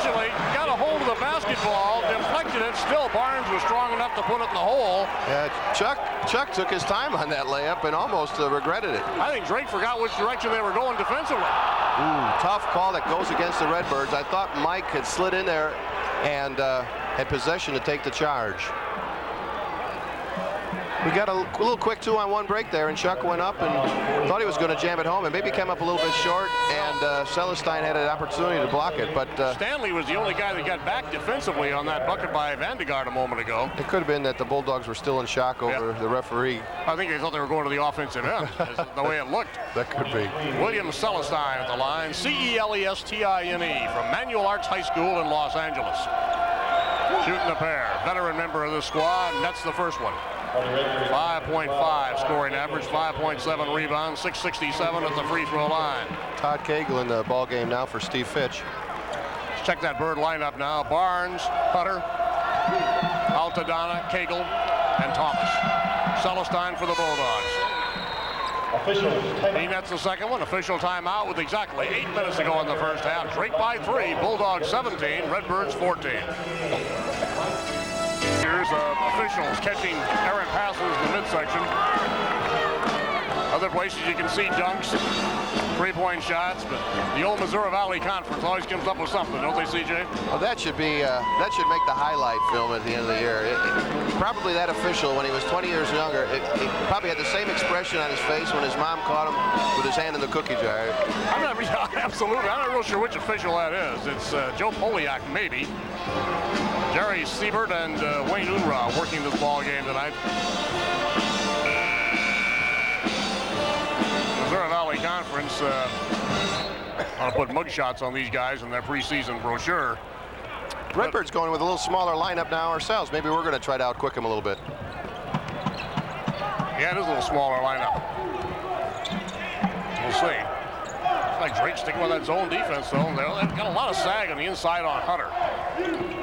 unfortunately got a hold of the basketball, deflected it. Still, Barnes was strong enough to put it in the hole. Yeah, Chuck took his time on that layup and almost regretted it. I think Drake forgot which direction they were going defensively. Ooh, tough call that goes against the Redbirds. I thought Mike had slid in there and had possession to take the charge. We got a little quick 2-on-1 break there, and Chuck went up and thought he was going to jam it home and maybe came up a little bit short, and Celestine had an opportunity to block it. But Stanley was the only guy that got back defensively on that bucket by Vandegaard a moment ago. It could have been that the Bulldogs were still in shock over the referee. I think they thought they were going to the offensive end, the way it looked. That could be. William Celestine at the line, Celestine from Manual Arts High School in Los Angeles. Shooting the pair. Veteran member of the squad, and that's the first one. 5.5 scoring average, 5.7 rebounds, 667 at the free throw line. Todd Cagle in the ball game now for Steve Fitch. Let's check that Bird lineup now. Barnes, Hutter, Altadonna, Cagle, and Thomas. Celestine for the Bulldogs. He nets the second one. Official timeout with exactly 8 minutes to go in the first half. Drake by 3, Bulldogs 17, Redbirds 14. Here's officials catching errant passes in the midsection. Other places you can see dunks, three-point shots, but the old Missouri Valley Conference always comes up with something, don't they, CJ? Well, that should make the highlight film at the end of the year. Probably that official, when he was 20 years younger, he probably had the same expression on his face when his mom caught him with his hand in the cookie jar. Absolutely. I'm not real sure which official that is. It's Joe Poliak, maybe. Jerry Siebert and Wayne Unruh working this ball game tonight. Missouri Valley Conference ought to put mugshots on these guys in their preseason brochure. Redbird's going with a little smaller lineup now ourselves. Maybe we're going to try to outquick them a little bit. Yeah, it is a little smaller lineup. We'll see. It's like Drake sticking with that zone defense, though. They've got a lot of sag on the inside on Hutter.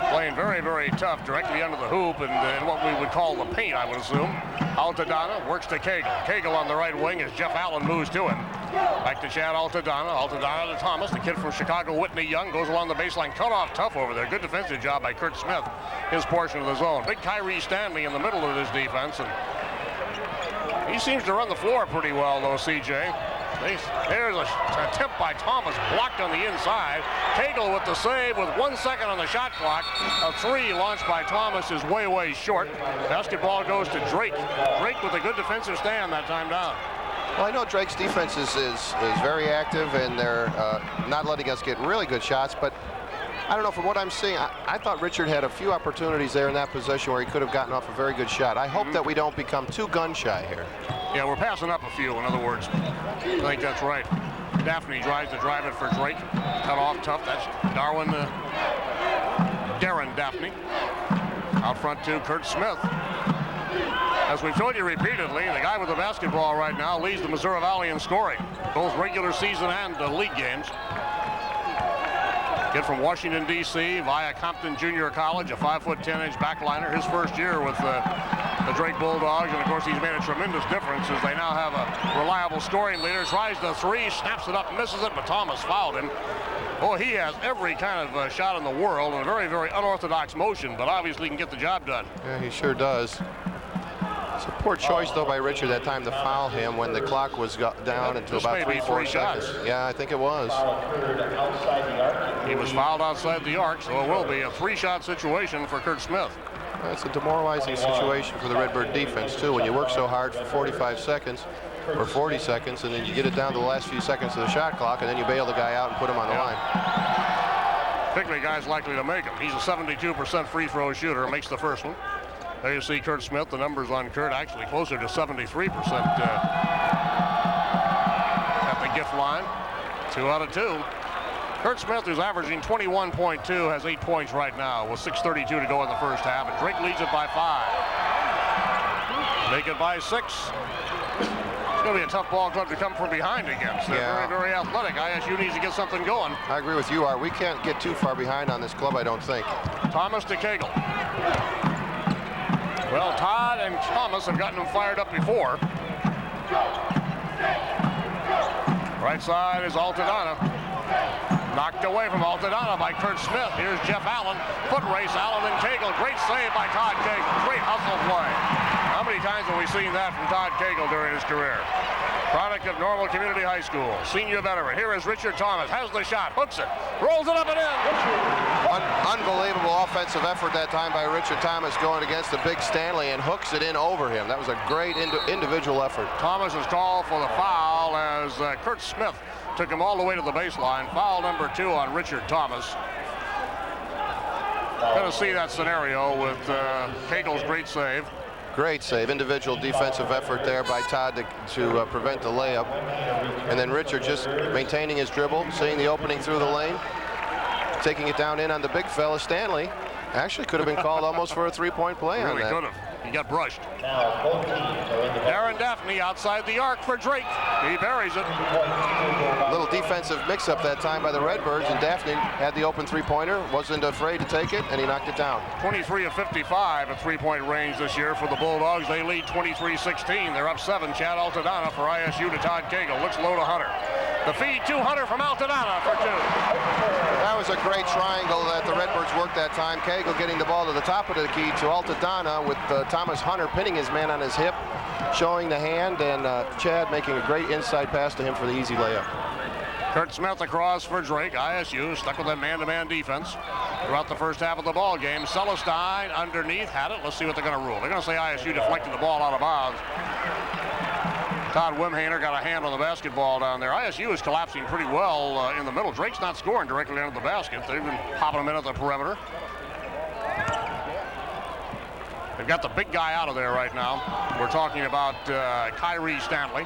Playing very, very tough directly under the hoop and in what we would call the paint, I would assume. Altadonna works to Cagle. Cagle on the right wing as Jeff Allen moves to him. Back to Chad Altadonna. Altadonna to Thomas. The kid from Chicago, Whitney Young, goes along the baseline. Cut off tough over there. Good defensive job by Kurt Smith. His portion of the zone. Big Kyrie Stanley in the middle of this defense. And he seems to run the floor pretty well, though, CJ. There's an attempt by Thomas, blocked on the inside. Cagle with the save with 1 second on the shot clock. A three launched by Thomas is way, way short. Basketball goes to Drake. Drake with a good defensive stand that time down. Well, I know Drake's defense is very active, and they're not letting us get really good shots, but I don't know, from what I'm seeing, I thought Richard had a few opportunities there in that possession where he could have gotten off a very good shot. I hope that we don't become too gun shy here. Yeah, we're passing up a few, in other words. I think that's right. Daphne tries to drive it for Drake. Cut off tough. That's Darren Daphne. Out front to Kurt Smith. As we've told you repeatedly, the guy with the basketball right now leads the Missouri Valley in scoring, both regular season and league games. Kid from Washington, D.C., via Compton Junior College, a 5'10" backliner. His first year with the Drake Bulldogs, and of course he's made a tremendous difference as they now have a reliable scoring leader. Tries the three, snaps it up, misses it, but Thomas fouled him. Oh, he has every kind of shot in the world in a very, very unorthodox motion, but obviously can get the job done. Yeah, he sure does. It's a poor choice, though, by Richard that time to foul him when the clock was down until about 3-4 seconds. Yeah, I think it was. He was fouled outside the arc, so it will be a three-shot situation for Kurt Smith. It's a demoralizing situation for the Redbird defense, too, when you work so hard for 45 seconds or 40 seconds, and then you get it down to the last few seconds of the shot clock, and then you bail the guy out and put him on the line. Particularly guys likely to make them. He's a 72% free throw shooter, makes the first one. There you see Kurt Smith. The numbers on Kurt actually closer to 73% at the gift line. 2 out of 2. Kurt Smith, who's averaging 21.2, has 8 points right now with 6:32 to go in the first half, and Drake leads it by 5. Make it by 6. It's going to be a tough ball club to come from behind against. They're very, very athletic. ISU needs to get something going. I agree with you, Art. We can't get too far behind on this club, I don't think. Thomas to Cagle. Well, Todd and Thomas have gotten him fired up before. Right side is Altadonna. Knocked away from Altadonna by Kurt Smith. Here's Jeff Allen. Foot race, Allen and Cagle. Great save by Todd Cagle. Great hustle play. How many times have we seen that from Todd Cagle during his career? Product of Normal Community High School. Senior veteran. Here is Richard Thomas. Has the shot. Hooks it. Rolls it up and in. Unbelievable offensive effort that time by Richard Thomas going against the big Stanley and hooks it in over him. That was a great individual effort. Thomas is called for the foul as Kurt Smith took him all the way to the baseline. Foul number 2 on Richard Thomas. Going to see that scenario with Cagle's great save. Great save, individual defensive effort there by Todd to prevent the layup. And then Richard just maintaining his dribble, seeing the opening through the lane, taking it down in on the big fella, Stanley. Actually could have been called almost for a three-point play on that. Really could have. He got brushed. Darren Daphne outside the arc for Drake. He buries it. Little defensive mix-up that time by the Redbirds, and Daphne had the open three-pointer, wasn't afraid to take it, and he knocked it down. 23 of 55 at three-point range this year for the Bulldogs. They lead 23-16. They're up 7. Chad Altadonna for ISU to Todd Cagle. Looks low to Hunter. The feed to Hunter from Altadonna for 2. That was a great triangle that the Redbirds worked that time. Cagle getting the ball to the top of the key to Altadonna with Thomas Hunter pinning his man on his hip, showing the hand, and Chad making a great inside pass to him for the easy layup. Kurt Smith across for Drake. ISU stuck with that man-to-man defense throughout the first half of the ball game. Celestine underneath had it. Let's see what they're going to rule. They're going to say ISU deflected the ball out of bounds. Todd Wimhaner got a hand on the basketball down there. ISU is collapsing pretty well in the middle. Drake's not scoring directly under the basket. They've been popping him in at the perimeter. They've got the big guy out of there right now. We're talking about Kyrie Stanley.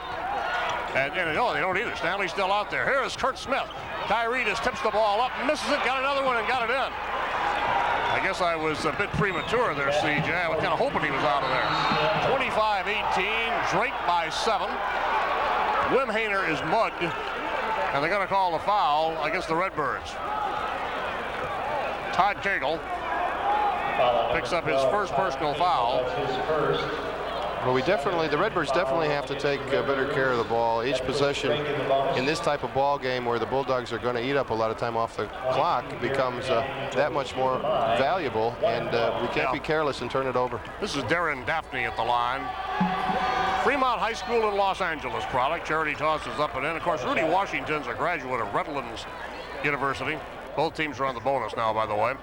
And no, they don't either. Stanley's still out there. Here is Kurt Smith. Kyrie just tips the ball up, misses it, got another one, and got it in. I guess I was a bit premature there, CJ. I was kind of hoping he was out of there. 25-18, Drake by 7. Wimhaner is mugged, and they're going to call the foul against the Redbirds. Todd Cagle picks up his first personal foul. Well, the Redbirds definitely have to take better care of the ball. Each possession in this type of ball game where the Bulldogs are going to eat up a lot of time off the clock becomes that much more valuable, and we can't be careless and turn it over. This is Darren Daphne at the line. Fremont High School in Los Angeles product. Charity tosses up and in. Of course, Rudy Washington's a graduate of Redlands University. Both teams are on the bonus now, by the way.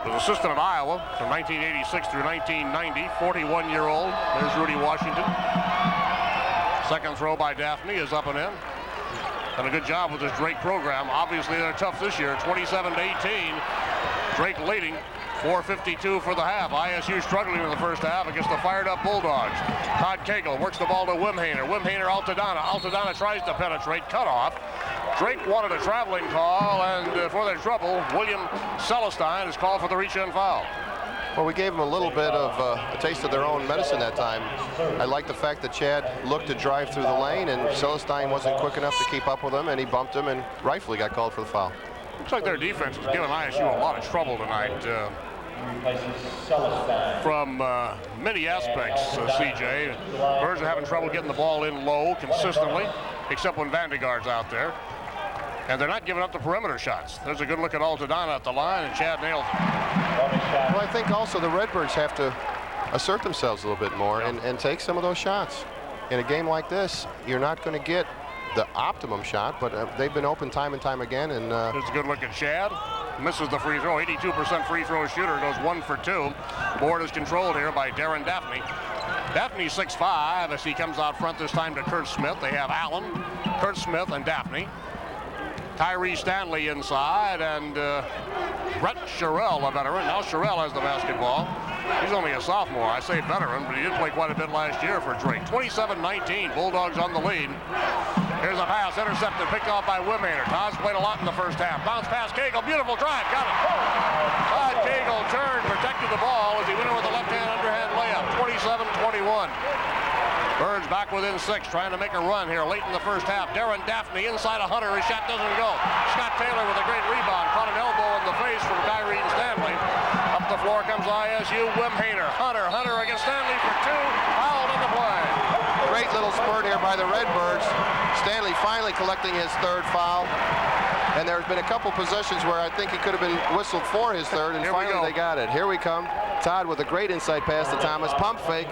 Was assistant at Iowa from 1986 through 1990, 41-year-old. There's Rudy Washington. Second throw by Daphne is up and in. Done a good job with this Drake program. Obviously, they're tough this year, 27-18. Drake leading, 4:52 for the half. ISU struggling in the first half against the fired-up Bulldogs. Todd Cagle works the ball to Wimhaner. Wimhaner, Altadonna. Altadonna tries to penetrate, cut off. Drake wanted a traveling call, and for their trouble, William Celestine is called for the reach-in foul. Well, we gave them a little bit of a taste of their own medicine that time. I like the fact that Chad looked to drive through the lane, and Celestine wasn't quick enough to keep up with him, and he bumped him and rightfully got called for the foul. Looks like their defense is giving ISU a lot of trouble tonight. From many aspects, CJ. Birds are having trouble getting the ball in low consistently, except when Vandegaard's out there. And they're not giving up the perimeter shots. There's a good look at Altadonna at the line, and Chad nails it. Well, I think also the Redbirds have to assert themselves a little bit more and take some of those shots. In a game like this, you're not going to get the optimum shot, but they've been open time and time again. And there's a good look at Chad. Misses the free throw. 82% free throw shooter. Goes 1 for 2. Board is controlled here by Darren Daphne. Daphne's 6'5" as he comes out front this time to Kurt Smith. They have Allen, Kurt Smith, and Daphne. Tyree Stanley inside, and Brett Sherrill, a veteran. Now Sherrill has the basketball. He's only a sophomore. I say veteran, but he did play quite a bit last year for Drake. 27-19, Bulldogs on the lead. Here's a pass, intercepted, picked off by Wimhaner. Todd's played a lot in the first half. Bounce pass, Cagle, beautiful drive, got it. Todd Cagle turned, protected the ball as he went in with a left-hand underhand layup. 27-21. Birds back within 6, trying to make a run here late in the first half. Darren Daphne inside a Hunter. His shot doesn't go. Scott Taylor with a great rebound. Caught an elbow in the face from Kyrie Stanley. Up the floor comes ISU. Wimhaner. Hunter against Stanley for 2. Fouled in the play. Great little spurt here by the Redbirds. Stanley finally collecting his third foul. And there's been a couple possessions where I think he could have been whistled for his third, and finally they got it. Here we come. Todd with a great inside pass to Thomas. Pump fake.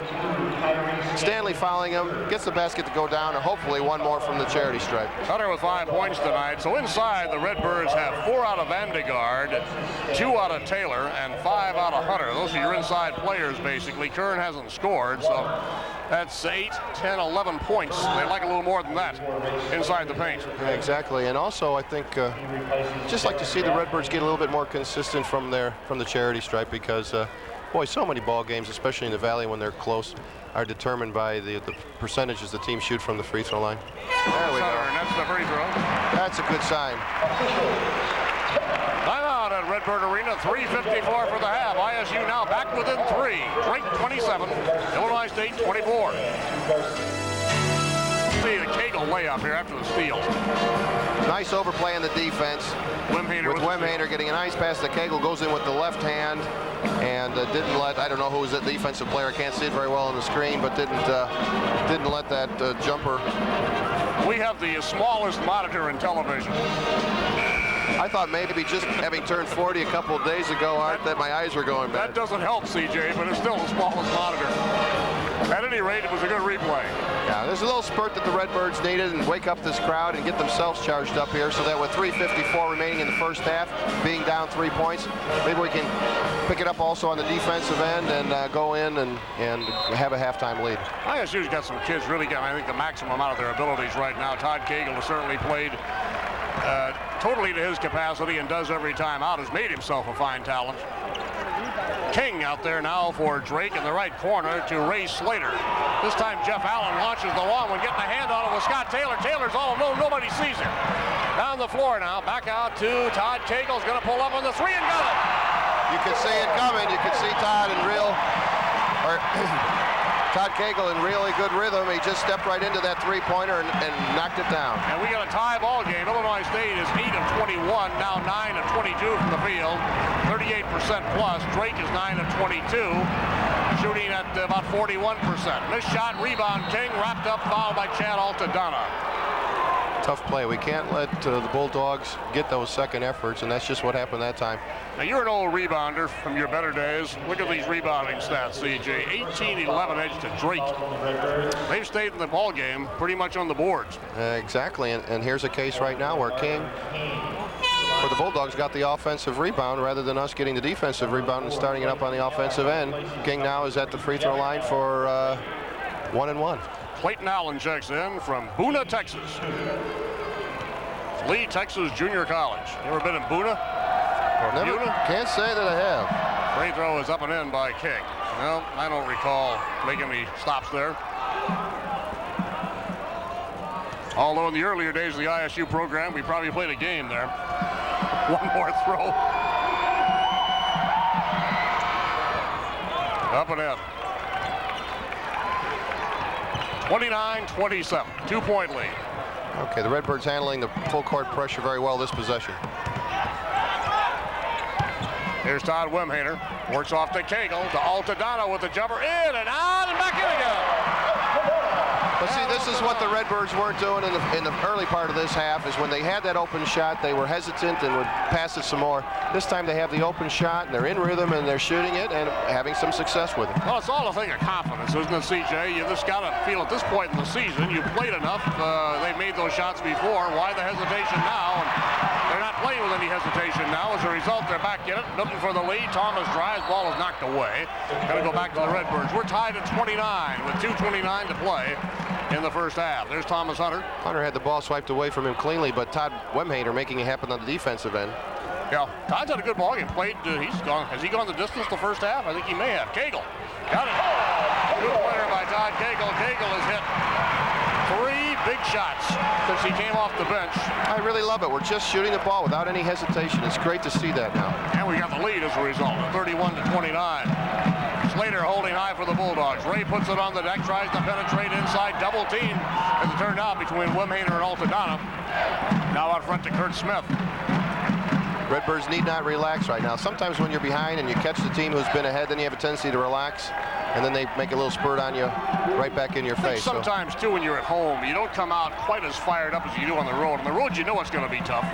Stanley fouling him. Gets the basket to go down, and hopefully one more from the charity stripe. Hunter with 5 points tonight. So inside, the Redbirds have 4 out of Vandegaard, 2 out of Taylor, and 5 out of Hunter. Those are your inside players, basically. Kern hasn't scored, so that's 8, 10, 11 points. They like a little more than that inside the paint. Yeah, exactly. And also, I think just like to see the Redbirds get a little bit more consistent from the charity stripe, because boy, so many ball games, especially in the Valley when they're close, are determined by the percentages the team shoot from the free throw line. There we go. And that's the free throw. That's a good sign. Timeout at Redbird Arena, 3:54 for the half. ISU now back within 3. Drake 27, Illinois State 24. See the Cagle layup here after the steal. Nice overplay in the defense. Wimhaner with Wimhaner getting a nice pass to Cagle, goes in with the left hand, and didn't let, I don't know who was that defensive player, I can't see it very well on the screen, but didn't let that jumper. We have the smallest monitor in television. I thought maybe just having turned 40 a couple of days ago, Art, that my eyes were going bad. That doesn't help, CJ, but it's still the smallest monitor. At any rate, it was a good replay. Yeah, there's a little spurt that the Redbirds needed, and wake up this crowd and get themselves charged up here, so that with 3:54 remaining in the first half, being down 3 points, maybe we can pick it up also on the defensive end and go in and have a halftime lead. ISU's got some kids really getting, I think, the maximum out of their abilities right now. Todd Cagle has certainly played totally to his capacity and does every time out, has made himself a fine talent. King out there now for Drake in the right corner to Ray Slater. This time Jeff Allen launches the long one, getting a hand on it with Scott Taylor. Taylor's all alone, nobody sees him. Down the floor now, back out to Todd Cagle's going to pull up on the 3 and got it. You could see it coming. You could see Todd Todd Cagle in really good rhythm. He just stepped right into that three-pointer and knocked it down. And we got a tie ball game. Illinois State is 8 of 21, now 9 of 22 from the field, 38% plus. Drake is 9 of 22, shooting at about 41%. Missed shot, rebound, King, wrapped up, foul by Chad Altadonna. Tough play. We can't let the Bulldogs get those second efforts, and that's just what happened that time. Now, you're an old rebounder from your better days. Look at these rebounding stats, CJ. 18-11 edge to Drake. They've stayed in the ball game pretty much on the boards. Exactly, and here's a case right now where King, for the Bulldogs, got the offensive rebound rather than us getting the defensive rebound and starting it up on the offensive end. King now is at the free throw line for 1-and-1. Clayton Allen checks in from Boona, Texas. Lee, Texas Junior College. You ever been in Boona? Never, can't say that I have. Free throw is up and in by King. Well, I don't recall making any stops there. Although in the earlier days of the ISU program, we probably played a game there. One more throw. Up and in. 29-27, 2-point lead. Okay, the Redbirds handling the full court pressure very well this possession. Here's Todd Wimhaner, works off to Cagle, to Altadonna with the jumper, in and out, and back in again. But see, this is what the Redbirds weren't doing in the early part of this half, is when they had that open shot, they were hesitant and would pass it some more. This time they have the open shot, and they're in rhythm, and they're shooting it, and having some success with it. Well, it's all a thing of confidence, isn't it, CJ? You just got to feel at this point in the season, you played enough, they've made those shots before, why the hesitation now? And they're not playing with any hesitation now. As a result, they're back in it, looking for the lead. Thomas drives, ball is knocked away. Got to go back to the Redbirds. We're tied at 29 with 2:29 to play in the first half. There's Thomas Hunter. Hunter had the ball swiped away from him cleanly, but Todd Wimhaner making it happen on the defensive end. Yeah, Todd's had a good ball game. Played, he's gone. Has he gone the distance the first half? I think he may have. Cagle got it. Good player by Todd Cagle. Cagle has hit 3 big shots since he came off the bench. I really love it. We're just shooting the ball without any hesitation. It's great to see that now. And we got the lead as a result, 31-29. Slater holding high for the Bulldogs. Ray puts it on the deck, tries to penetrate inside, double team as it turned out between Wimhaner and Altadonna. Now out front to Kurt Smith. Redbirds need not relax right now. Sometimes when you're behind and you catch the team who's been ahead, then you have a tendency to relax, and then they make a little spurt on you right back in your face. Sometimes, too, when you're at home, you don't come out quite as fired up as you do on the road. On the road, you know it's going to be tough.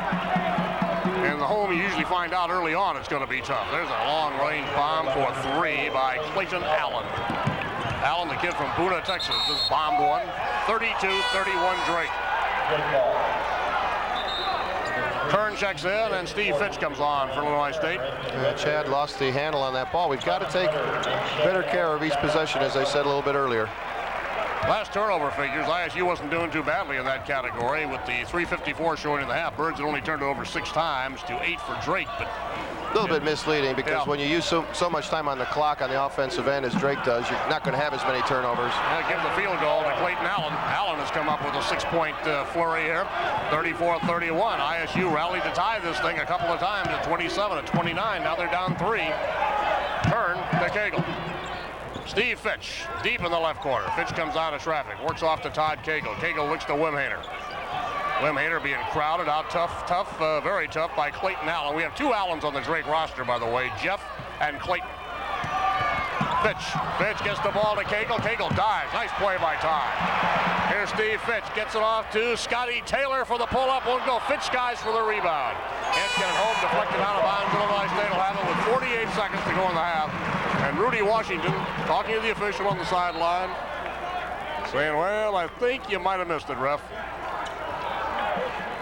And the home, you usually find out early on it's going to be tough. There's a long-range bomb for 3 by Clayton Allen. Allen, the kid from Boone, Texas, just bombed one. 32-31 Drake. Kern checks in, and Steve Fitch comes on for Illinois State. Chad lost the handle on that ball. We've got to take better care of each possession, as I said a little bit earlier. Last turnover figures, ISU wasn't doing too badly in that category with the 3:54 showing in the half. Birds had only turned it over 6 times to 8 for Drake, but a little bit misleading because when you use so much time on the clock on the offensive end as Drake does, you're not going to have as many turnovers. Give the field goal to Clayton Allen. Allen has come up with a 6-point flurry here. 34-31. ISU rallied to tie this thing a couple of times at 27, at 29. Now they're down 3. Turn to Cagle. Steve Fitch, deep in the left corner. Fitch comes out of traffic, works off to Todd Cagle. Cagle looks to Wimhainer. Wimhainer being crowded out tough, very tough by Clayton Allen. We have 2 Allens on the Drake roster, by the way, Jeff and Clayton. Fitch gets the ball to Cagle. Cagle dives. Nice play by Todd. Here's Steve Fitch, gets it off to Scotty Taylor for the pull-up. Won't go. Fitch skies for the rebound. Can't get it home, deflected out of bounds. Illinois State will have it with 48 seconds to go in the half. And Rudy Washington talking to the official on the sideline, saying, well, I think you might have missed it, ref.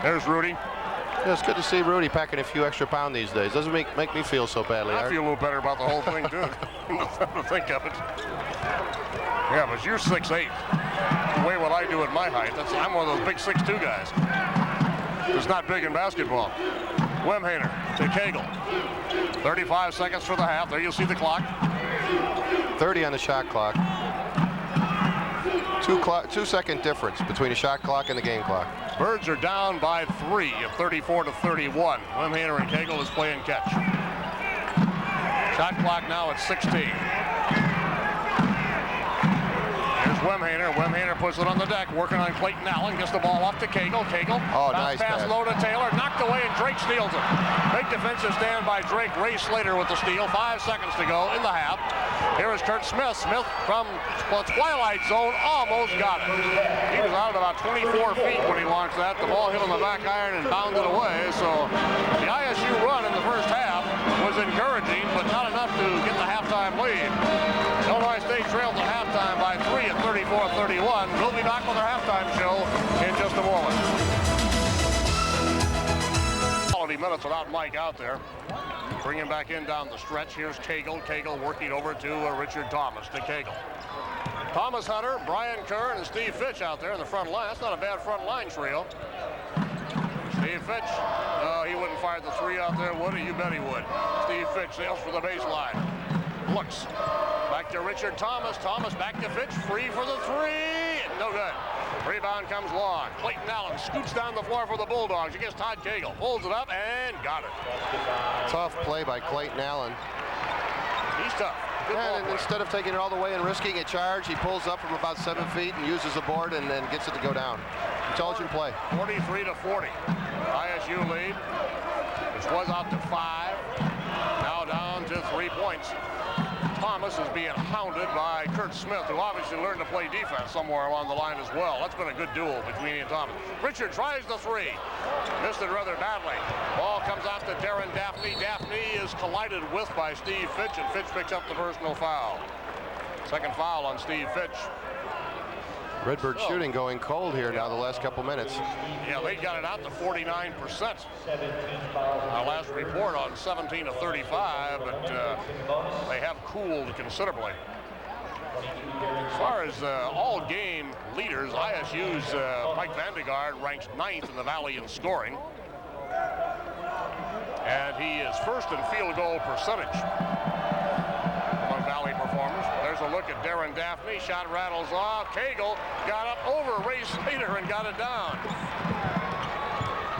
There's Rudy. Yeah, it's good to see Rudy packing a few extra pounds these days. Doesn't make me feel so badly. I feel a little better about the whole thing, too. To think of it. Yeah, but you're 6'8". The way what I do at my height, I'm one of those big 6'2" guys. It's not big in basketball. Wimhainer to Cagle. 35 seconds for the half. There you'll see the clock. 30 on the shot clock. 2-second difference between the shot clock and the game clock. Birds are down by 3 at 34-31. Wimhainer and Cagle is playing catch. Shot clock now at 16. Here's Wimhainer. Wimhainer puts it on the deck, working on Clayton Allen. Gets the ball off to Cagle. Cagle. Nice pass low to Taylor. Knocked away, and Drake steals it. Big defensive stand by Drake. Ray Slater with the steal. 5 seconds to go in the half. Here is Kurt Smith. Smith from the twilight zone almost got it. He was out at about 24 feet when he launched that. The ball hit on the back iron and bounded away. So the ISU run in the first half was encouraging, but not enough to get the halftime lead. Illinois State trails at halftime by 3 at 34-31. We'll be back with our halftime show in just a moment. Quality minutes without Mike out there. Bring him back in down the stretch. Here's Cagle. Cagle working over to Richard Thomas. To Cagle. Thomas Hunter, Brian Kern, and Steve Fitch out there in the front line. That's not a bad front line trio. Steve Fitch. He wouldn't fire the 3 out there, would he? You bet he would. Steve Fitch sails for the baseline. Looks. Back to Richard Thomas. Thomas back to Fitch. Free for the 3. No good. Rebound comes long. Clayton Allen scoots down the floor for the Bulldogs against Todd Cagle. Pulls it up and got it. Tough play by Clayton Allen. He's tough. And instead of taking it all the way and risking a charge, he pulls up from about 7 feet and uses the board and then gets it to go down. Intelligent play. 43-40. ISU lead, which was out to 5. Now down to 3 points. Thomas is being hounded by Kurt Smith, who obviously learned to play defense somewhere along the line as well. That's been a good duel between he and Thomas. Richard tries the 3. Missed it rather badly. Ball comes out to Darren Daphne. Daphne is collided with by Steve Fitch, and Fitch picks up the personal foul. Second foul on Steve Fitch. Redbird shooting going cold here now the last couple minutes. Yeah, they got it out to 49%. Our last report on 17 to 35, but they have cooled considerably. As far as all game leaders, ISU's Mike Vandegaard ranks 9th in the Valley in scoring. And he is first in field goal percentage among Valley performers. There's a look at Darren Daphne. Shot rattles off. Cagle got up over Ray Slater and got it down.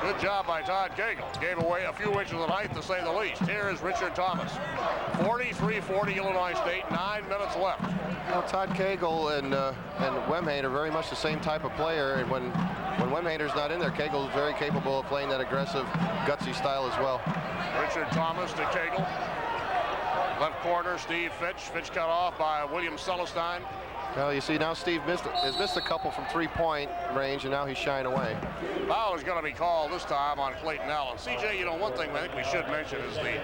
Good job by Todd Cagle. Gave away a few inches of height, to say the least. Here is Richard Thomas. 43-40 Illinois State. 9 minutes left. Well, Todd Cagle and Wimhainer are very much the same type of player. And when Wimhainer's not in there, Cagle is very capable of playing that aggressive, gutsy style as well. Richard Thomas to Cagle. Left corner, Steve Fitch. Fitch cut off by William Celestine. Well, you see now Steve has missed a couple from three-point range, and now he's shying away. Foul is going to be called this time on Clayton Allen. CJ, you know, one thing I think we should mention is the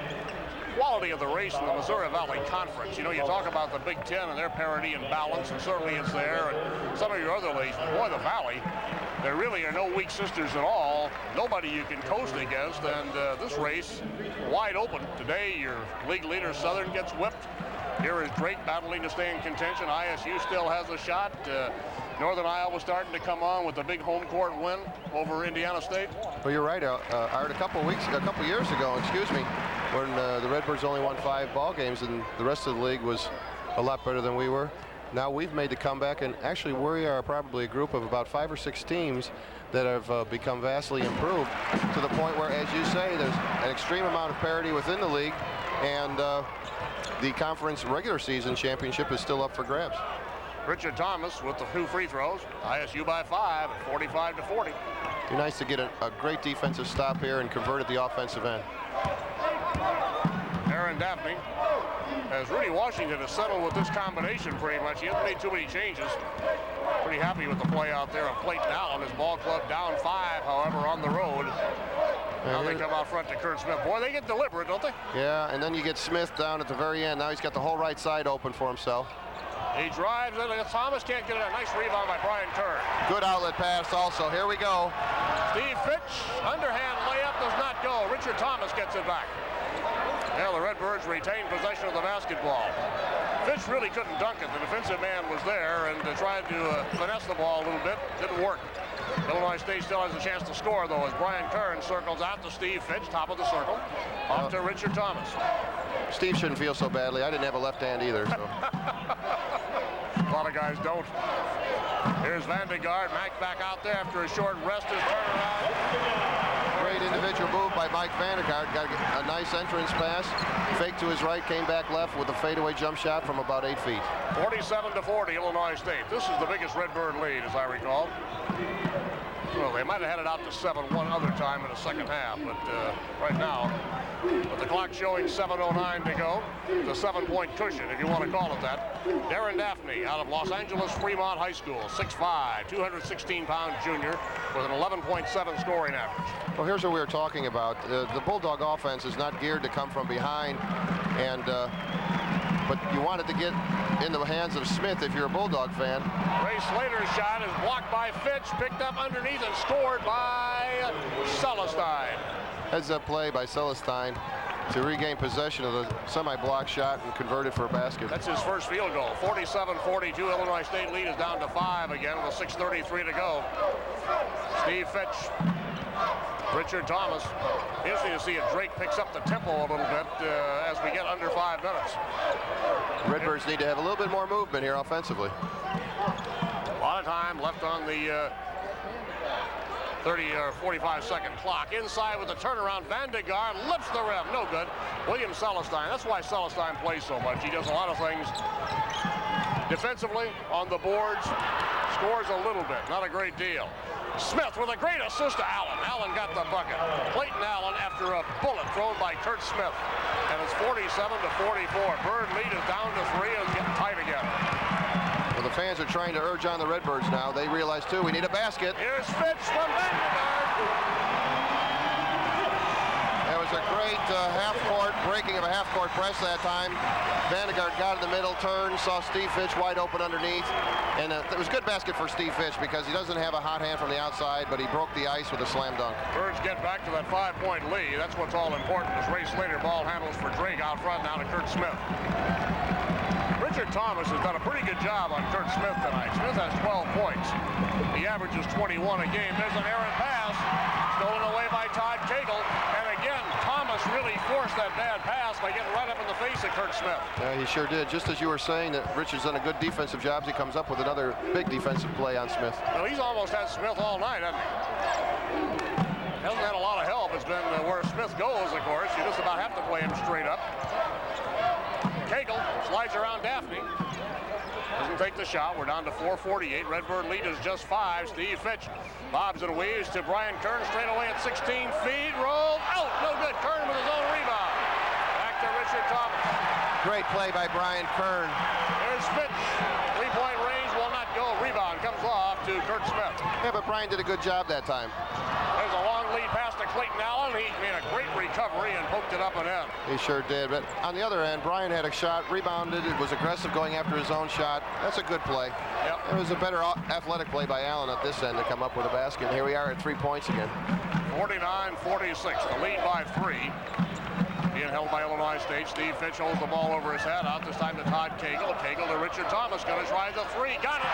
quality of the race in the Missouri Valley Conference. You know, you talk about the Big Ten and their parity and balance, and certainly it's there, and some of your other leagues. Boy, the Valley, there really are no weak sisters at all. Nobody you can coast against, and this race wide open. Today, your league leader Southern gets whipped. Here is Drake battling to stay in contention. ISU still has a shot. Northern Iowa starting to come on with the big home court win over Indiana State. Well, you're right, Art. A couple years ago, when the Redbirds only won 5 ball games and the rest of the league was a lot better than we were. Now we've made the comeback, and actually we are probably a group of about 5 or 6 teams that have become vastly improved to the point where, as you say, there's an extreme amount of parity within the league, and the conference regular season championship is still up for grabs. Richard Thomas with the 2 free throws. ISU by 5 at 45-40. Be nice to get a great defensive stop here and convert at the offensive end. Aaron Daphne, as Rudy Washington has settled with this combination pretty much. He hasn't made too many changes. Pretty happy with the play out there of Clayton Allen. His ball club down 5, however, on the road. Now they come out front to Kurt Smith. Boy, they get deliberate, don't they? Yeah, and then you get Smith down at the very end. Now he's got the whole right side open for himself. He drives in. Thomas can't get it. A nice rebound by Brian Kern. Good outlet pass also. Here we go. Steve Fitch, underhand layup does not go. Richard Thomas gets it back. Now the Redbirds retain possession of the basketball. Fitch really couldn't dunk it. The defensive man was there and tried to finesse the ball a little bit. Didn't work. Illinois State still has a chance to score, though, as Brian Kern circles out to Steve Fitch, top of the circle, off to Richard Thomas. Steve shouldn't feel so badly. I didn't have a left hand either. So. A lot of guys don't. Here's Vandegaard. Mack back out there after a short rest. His turnaround. Great individual move by Mike Vandegaard. Got a nice entrance pass. Fake to his right, came back left with a fadeaway jump shot from about 8 feet. 47-40, Illinois State. This is the biggest Redbird lead, as I recall. Well, they might have had it out to 7 one other time in the second half, but right now, with the clock showing 7:09 to go, it's a 7-point cushion, if you want to call it that. Darren Daphne out of Los Angeles Fremont High School, 6'5", 216-pound junior with an 11.7 scoring average. Well, here's what we were talking about. The Bulldog offense is not geared to come from behind, and but you wanted to get in the hands of Smith if you're a Bulldog fan. Ray Slater's shot is blocked by Fitch, picked up underneath and scored by Celestine. Heads up play by Celestine to regain possession of the semi-block shot and convert it for a basket. That's his first field goal. 47-42, Illinois State lead is down to 5 again with 6:33 to go. Steve Fitch, Richard Thomas. Interesting to see if Drake picks up the tempo a little bit as we get under 5 minutes. Redbirds need to have a little bit more movement here offensively. A lot of time left on the 30 or 45-second clock. Inside with the turnaround, Vandegaard lifts the rim. No good. William Celestine. That's why Celestine plays so much. He does a lot of things defensively, on the boards, scores a little bit, not a great deal. Smith with a great assist to Allen. Allen got the bucket. Clayton Allen after a bullet thrown by Kurt Smith. And it's 47-44. Bird lead is down to 3 and it's getting tight again. Well, the fans are trying to urge on the Redbirds now. They realize, too, we need a basket. Here's Fitch from Vandegaard. That was a great half-court breaking of a half-court press that time. Vandegaard got in the middle, turned, saw Steve Fitch wide open underneath. And it was a good basket for Steve Fitch because he doesn't have a hot hand from the outside, but he broke the ice with a slam dunk. Birds get back to that 5-point lead. That's what's all important as Ray Slater ball handles for Drake out front now to Kurt Smith. Richard Thomas has done a pretty good job on Kurt Smith tonight. Smith has 12 points. He averages 21 a game. There's an errant pass stolen away by Todd Cagle. And again, Thomas really forced that bad pass by getting right up in the face of Kurt Smith. Yeah, he sure did. Just as you were saying that Richard's done a good defensive job, he comes up with another big defensive play on Smith. Well, he's almost had Smith all night, hasn't he? Hasn't had a lot of help. It's been where Smith goes, of course. You just about have to play him straight up. Cagle slides around Daphne. Doesn't take the shot. We're down to 4:48. Redbird lead is just 5. Steve Fitch bobs and weaves to Brian Kern straight away at 16 feet. Roll out. No good. Kern with his own rebound. Back to Richard Thomas. Great play by Brian Kern. There's Fitch. 3-point range to Kurt Smith. Yeah, but Brian did a good job that time. There's a long lead pass to Clayton Allen. He made a great recovery and poked it up and in. He sure did. But on the other end, Brian had a shot, rebounded, it was aggressive going after his own shot. That's a good play. Yep. It was a better athletic play by Allen at this end to come up with a basket. Here we are at 3 points again. 49-46, the lead by 3. Being held by Illinois State. Steve Fitch holds the ball over his head. Out this time to Todd Cagle. Cagle to Richard Thomas. Going to try the 3. Got it.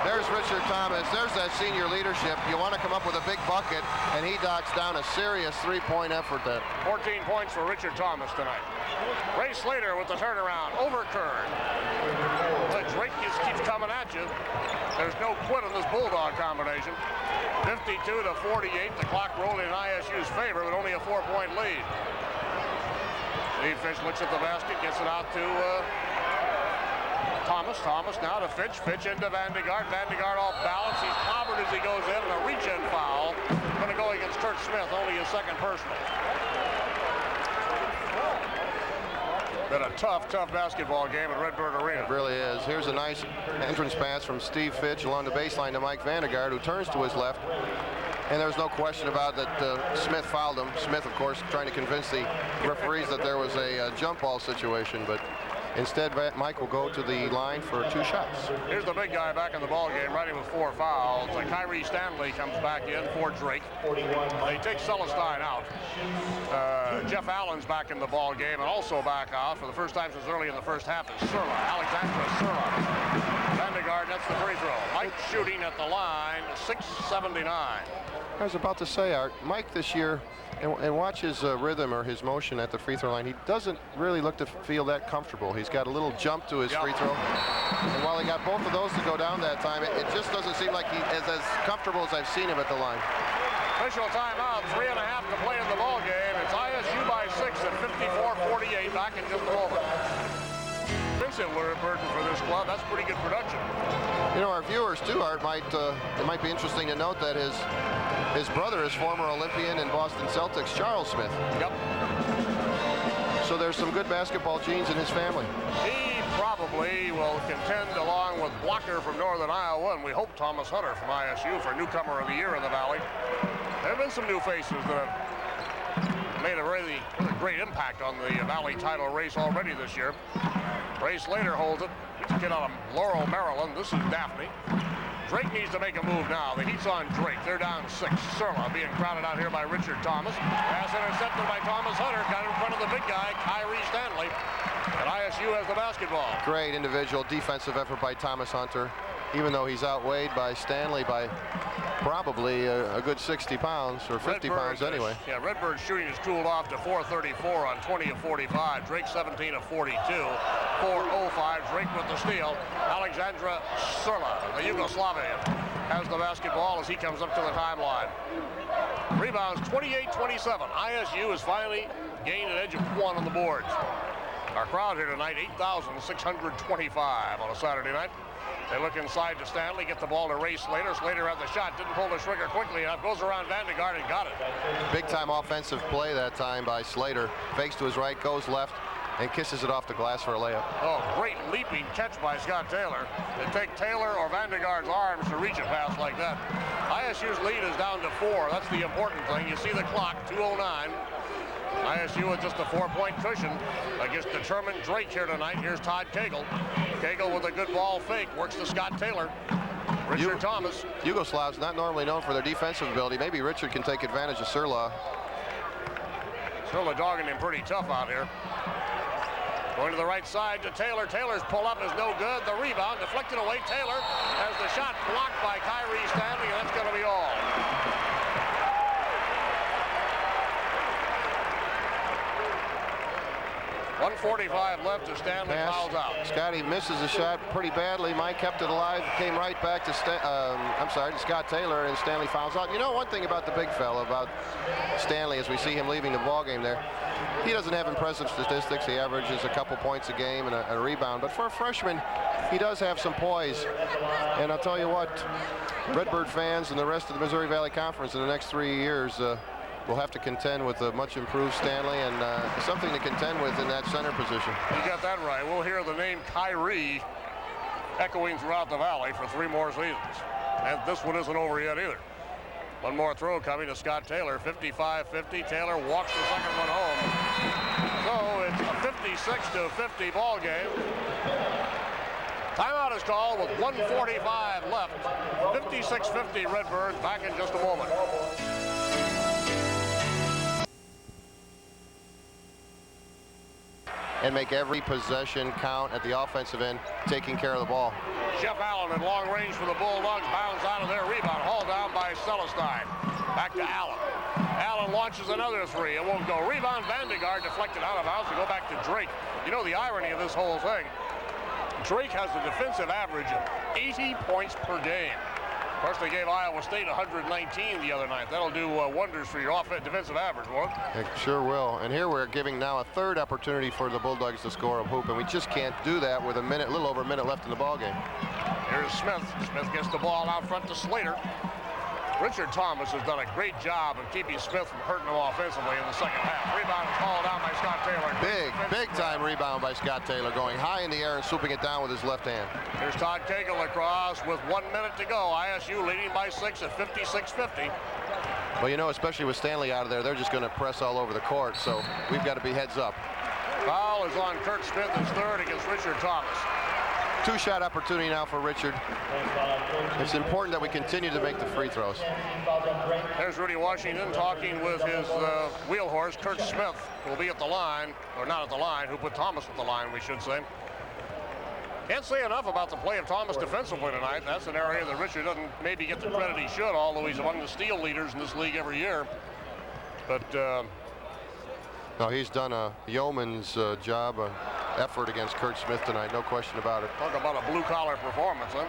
There's Richard Thomas. There's that senior leadership. You want to come up with a big bucket, and he knocks down a serious three-point effort there. 14 points for Richard Thomas tonight. Ray Slater with the turnaround. Over Kern. Drake just keeps coming at you. There's no quit in this Bulldog combination. 52-48. The clock rolling in ISU's favor with only a 4-point lead. Steve Fitch looks at the basket, gets it out to Thomas. Thomas now to Fitch. Fitch into Vandegaard. Vandegaard off balance. He's clobbered as he goes in, and a reach-in foul. Going to go against Kurt Smith, only his second personal. Been a tough basketball game at Redbird Arena. It really is. Here's a nice entrance pass from Steve Fitch along the baseline to Mike Vandegaard, who turns to his left. And there's no question about that Smith fouled him. Smith, of course, trying to convince the referees that there was a jump ball situation, but instead Mike will go to the line for 2 shots. Here's the big guy back in the ball game, riding with 4 fouls. Kyrie Stanley comes back in for Drake. They take Celestine out. Jeff Allen's back in the ball game and also back out for the first time since early in the first half is Surla. Alexandra Surla. Vandegaard, that's the free throw. Mike shooting at the line, 6:79. I was about to say, Art, Mike this year, and watch his rhythm or his motion at the free throw line, he doesn't really look to feel that comfortable. He's got a little jump to his free throw. And while he got both of those to go down that time, it just doesn't seem like he is as comfortable as I've seen him at the line. Official timeout, 3.5 to play in the ball game. It's ISU by 6 at 54-48, back in just a moment. Vincent burden for this club, that's pretty good production. You know, our viewers too, Art, it might be interesting to note that his brother is former Olympian and Boston Celtics, Charles Smith. Yep. So there's some good basketball genes in his family. He probably will contend along with Blocker from Northern Iowa, and we hope Thomas Hunter from ISU for Newcomer of the Year in the Valley. There have been some new faces that have made a really great impact on the Valley title race already this year. Ray Slater holds it. He's a kid out of Laurel, Maryland. This is Daphne. Drake needs to make a move now. The heat's on Drake. They're down 6. Surla being crowded out here by Richard Thomas. Pass intercepted by Thomas Hunter. Got in front of the big guy, Kyrie Stanley. And ISU has the basketball. Great individual defensive effort by Thomas Hunter, even though he's outweighed by Stanley by probably a good 60 pounds or 50 pounds anyway. Yeah, Redbird's shooting has cooled off to 434 on 20 of 45. Drake 17 of 42. 405. Drake with the steal. Alexandra Surla, the Yugoslavian, has the basketball as he comes up to the timeline. Rebounds 28-27. ISU has finally gained an edge of 1 on the boards. Our crowd here tonight, 8,625 on a Saturday night. They look inside to Stanley, get the ball to Ray Slater. Slater had the shot, didn't pull the trigger quickly enough, goes around Vandegaard and got it. Big time offensive play that time by Slater. Fakes to his right, goes left, and kisses it off the glass for a layup. Oh, great leaping catch by Scott Taylor. It take Taylor or Vandegaard's arms to reach a pass like that. ISU's lead is down to 4. That's the important thing. You see the clock, 2:09. ISU with just a 4-point cushion against determined Drake here tonight. Here's Todd Cagle. Cagle with a good ball fake, works to Scott Taylor. Richard Thomas. Yugoslavs not normally known for their defensive ability. Maybe Richard can take advantage of Surla. Surla dogging him pretty tough out here. Going to the right side to Taylor. Taylor's pull-up is no good. The rebound deflected away. Taylor has the shot blocked by Kyrie Stanley, and that's going to be all. .145 left as Stanley fouls out. Scotty misses a shot pretty badly. Mike kept it alive, came right back to to Scott Taylor, and Stanley fouls out. You know one thing about the big fella, about Stanley, as we see him leaving the ball game there, he doesn't have impressive statistics. He averages a couple points a game and a rebound, but for a freshman, he does have some poise. And I'll tell you what, Redbird fans and the rest of the Missouri Valley Conference in the next 3 years will have to contend with a much improved Stanley and something to contend with in that center position. You got that right. We'll hear the name Kyrie echoing throughout the valley for 3 more seasons. And this one isn't over yet either. One more throw coming to Scott Taylor, 55-50. Taylor walks the second one home. So it's a 56-50 ball game. Timeout is called with 1:45 left. 56-50 Redbirds. Back in just a moment. And make every possession count at the offensive end, taking care of the ball. Jeff Allen in long range for the Bulldogs, bounds out of their rebound, hauled down by Celestine. Back to Allen. Allen launches another 3. It won't go. Rebound, Vandegaard deflected out of bounds to go back to Drake. You know the irony of this whole thing? Drake has a defensive average of 80 points per game. Of course, they gave Iowa State 119 the other night. That'll do wonders for your defensive average, won't it? It sure will. And here we're giving now a 3rd opportunity for the Bulldogs to score a hoop, and we just can't do that with a little over a minute left in the ball game. Here's Smith. Smith gets the ball out front to Slater. Richard Thomas has done a great job of keeping Smith from hurting him offensively in the second half. Rebound is called down by Scott Taylor. Big time rebound by Scott Taylor, going high in the air and swooping it down with his left hand. Here's Todd Cagle across with 1 minute to go. ISU leading by 6 at 56-50. Well, you know, especially with Stanley out of there, they're just going to press all over the court, so we've got to be heads up. Foul is on Kurt Smith, his 3rd against Richard Thomas. 2-shot opportunity now for Richard. It's important that we continue to make the free throws. There's Rudy Washington talking with his wheel horse, Kurt Smith, who will be at the line, or not at the line, who put Thomas at the line, we should say. Can't say enough about the play of Thomas defensively tonight. That's an area that Richard doesn't maybe get the credit he should, although he's among the steal leaders in this league every year. But no, he's done a yeoman's job, effort against Kurt Smith tonight, no question about it. Talk about a blue-collar performance, huh?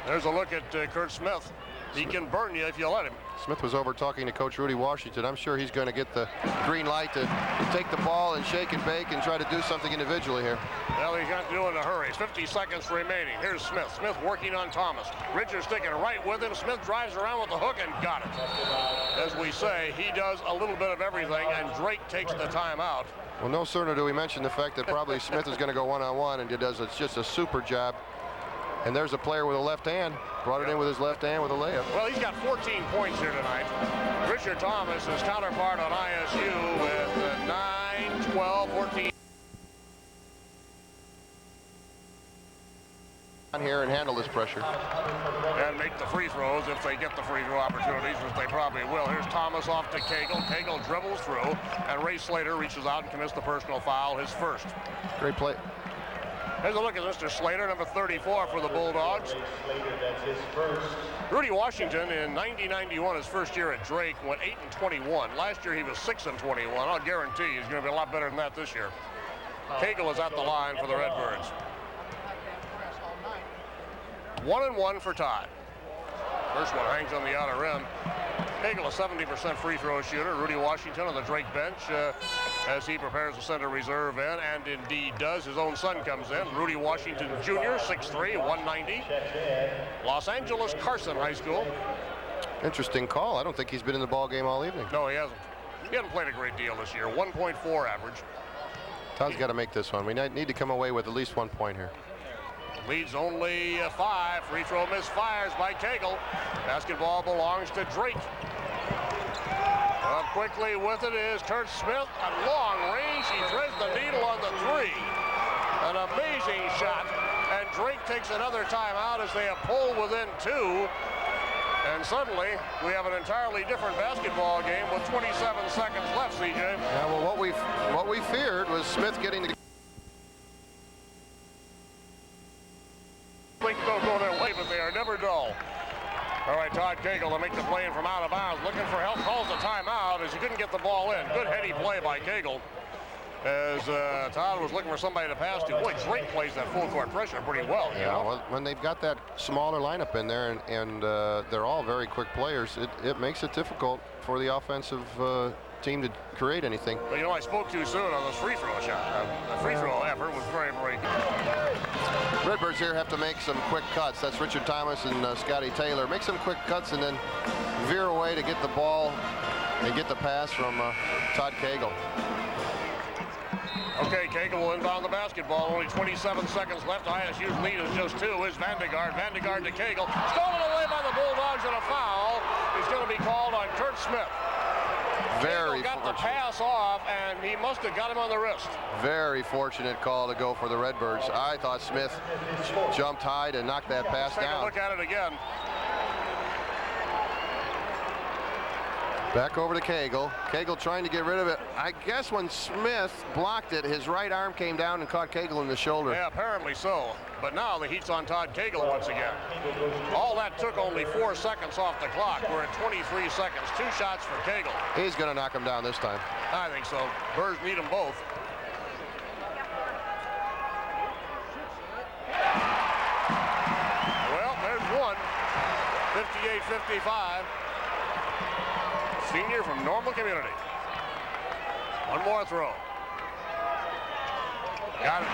There's a look at Kurt Smith. He can burn you if you let him. Smith was over talking to Coach Rudy Washington. I'm sure he's going to get the green light to take the ball and shake and bake and try to do something individually here. Well, he's got to do it in a hurry. 50 seconds remaining. Here's Smith. Smith working on Thomas. Richard sticking right with him. Smith drives around with the hook and got it. As we say, he does a little bit of everything, and Drake takes the timeout. Well, no sooner do we mention the fact that probably Smith is going to go one-on-one, and he does just a super job. And there's a player with a left hand. Brought it in with his left hand with a layup. Well, he's got 14 points here tonight. Richard Thomas, his counterpart on ISU, with 9, 12, 14. On here and handle this pressure. And make the free throws if they get the free throw opportunities, which they probably will. Here's Thomas off to Cagle. Cagle dribbles through, and Ray Slater reaches out and commits the personal foul, his 1st. Great play. Here's a look at Mr. Slater, number 34 for the Bulldogs. Rudy Washington in 90-91, his first year at Drake, went 8-21. Last year he was 6-21. I'll guarantee he's going to be a lot better than that this year. Cagle is at the line for the Redbirds. 1-1 for Todd. First one hangs on the outer rim. Cagle, a 70% free throw shooter. Rudy Washington on the Drake bench as he prepares to send a reserve in, and indeed does. His own son comes in. Rudy Washington Jr., 6'3", 190. Los Angeles Carson High School. Interesting call. I don't think he's been in the ball game all evening. No, he hasn't. He hasn't played a great deal this year. 1.4 average. Todd's got to make this one. We need to come away with at least 1 point here. Leads only 5. Free throw misfires by Cagle. Basketball belongs to Drake. Up quickly with it is Kurt Smith at long range. He threads the needle on the 3. An amazing shot. And Drake takes another timeout as they have pulled within 2. And suddenly we have an entirely different basketball game with 27 seconds left, CJ. Yeah, well, what we feared was Smith getting the Things don't go their way, but they are never dull. All right, Todd Cagle to make the play in from out of bounds. Looking for help, calls the timeout as he couldn't get the ball in. Good heady play by Cagle as Todd was looking for somebody to pass to. Boy, Drake plays that full court pressure pretty well. Yeah, well, when they've got that smaller lineup in there and they're all very quick players, it makes it difficult for the offensive team to create anything. But you know, I spoke too soon on this free throw shot. The free throw effort was very, very good. Redbirds here have to make some quick cuts. That's Richard Thomas and Scotty Taylor. Make some quick cuts and then veer away to get the ball and get the pass from Todd Cagle. Okay, Cagle will inbound the basketball. Only 27 seconds left. ISU's lead is just 2. Is Vandegaard. Vandegaard to Cagle. Stolen away by the Bulldogs, and a foul is going to be called on Kurt Smith. Very got fortunate. the pass off, and he must have got him on the wrist. Very fortunate call to go for the Redbirds. I thought Smith jumped high to knock that pass Take down. a look at it again. Back over to Cagle. Cagle trying to get rid of it. I guess when Smith blocked it, his right arm came down and caught Cagle in the shoulder. Yeah, apparently so. But now the heat's on Todd Cagle once again. All that took only 4 seconds off the clock. We're at 23 seconds. 2 shots for Cagle. He's going to knock him down this time. I think so. Birds need them both. Well, there's one. 58-55. Senior from Normal Community. One more throw. Got it.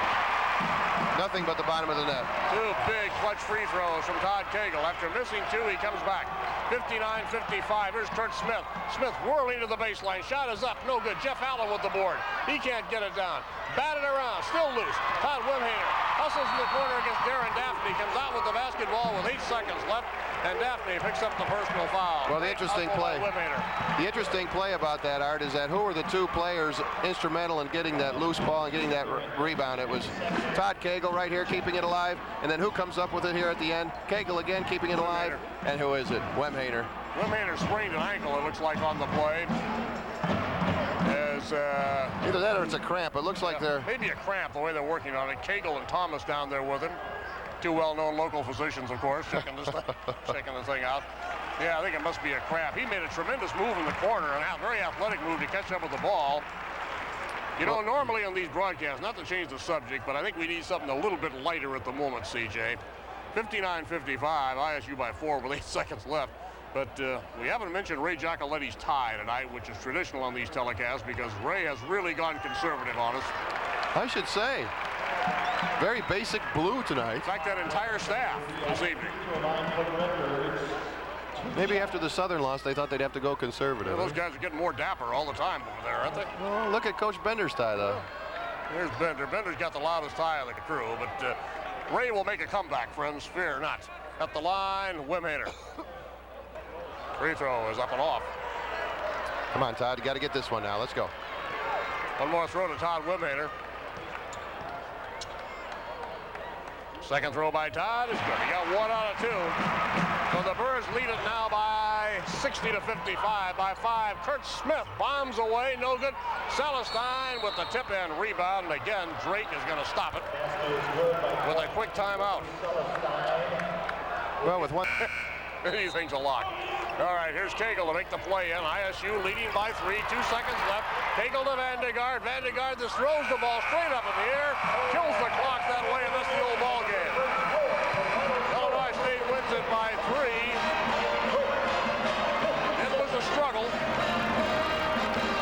Nothing but the bottom of the net. 2 big clutch free throws from Todd Cagle. After missing 2, he comes back. 59-55. Here's Kurt Smith. Smith whirling to the baseline. Shot is up. No good. Jeff Allen with the board. He can't get it down. Batted around. Still loose. Todd Wimhainer hustles in the corner against Darren Daphne. Comes out with the basketball with 8 seconds left. And Daphne picks up the personal foul. Well, the interesting play about that, Art, is that who were the 2 players instrumental in getting that loose ball and getting that rebound? It was Todd Cagle right here keeping it alive, and then who comes up with it here at the end? Cagle again keeping it alive, and who is it? Wimhainer. Wimhainer sprained an ankle, it looks like, on the play. As, either that or it's a cramp. It looks like they're... Maybe a cramp, the way they're working on it. Cagle and Thomas down there with him. 2 well-known local physicians, of course, checking this checking the thing out. Yeah, I think it must be a cramp. He made a tremendous move in the corner, and a very athletic move to catch up with the ball. You know, normally on these broadcasts, not to change the subject, but I think we need something a little bit lighter at the moment, CJ. 59-55, ISU by 4 with 8 seconds left. But we haven't mentioned Ray Giacoletti's tie tonight, which is traditional on these telecasts because Ray has really gone conservative on us. I should say. Very basic blue tonight. In fact, that entire staff this evening. Maybe after the Southern loss, they thought they'd have to go conservative. Well, those guys are getting more dapper all the time over there, aren't they? Well, look at Coach Bender's tie, though. There's Bender. Bender's got the loudest tie of the crew, but Ray will make a comeback, friends. Fear not. At the line, Wimhainer. Free throw is up and off. Come on, Todd. You got to get this one now. Let's go. One more throw to Todd Wimhainer. Second throw by Todd is good. He got 1 out of 2. So the Birds lead it now by 60-55 by 5. Kurt Smith bombs away, no good. Celestine with the tip-in rebound, and again, Drake is going to stop it with a quick timeout. Well, with one... Anything's a lock. All right, here's Cagle to make the play in. ISU leading by 3, 2 seconds left. Cagle to Vandegaard. Vandegaard just throws the ball straight up in the air, kills the clock that way, and that's the old ball game.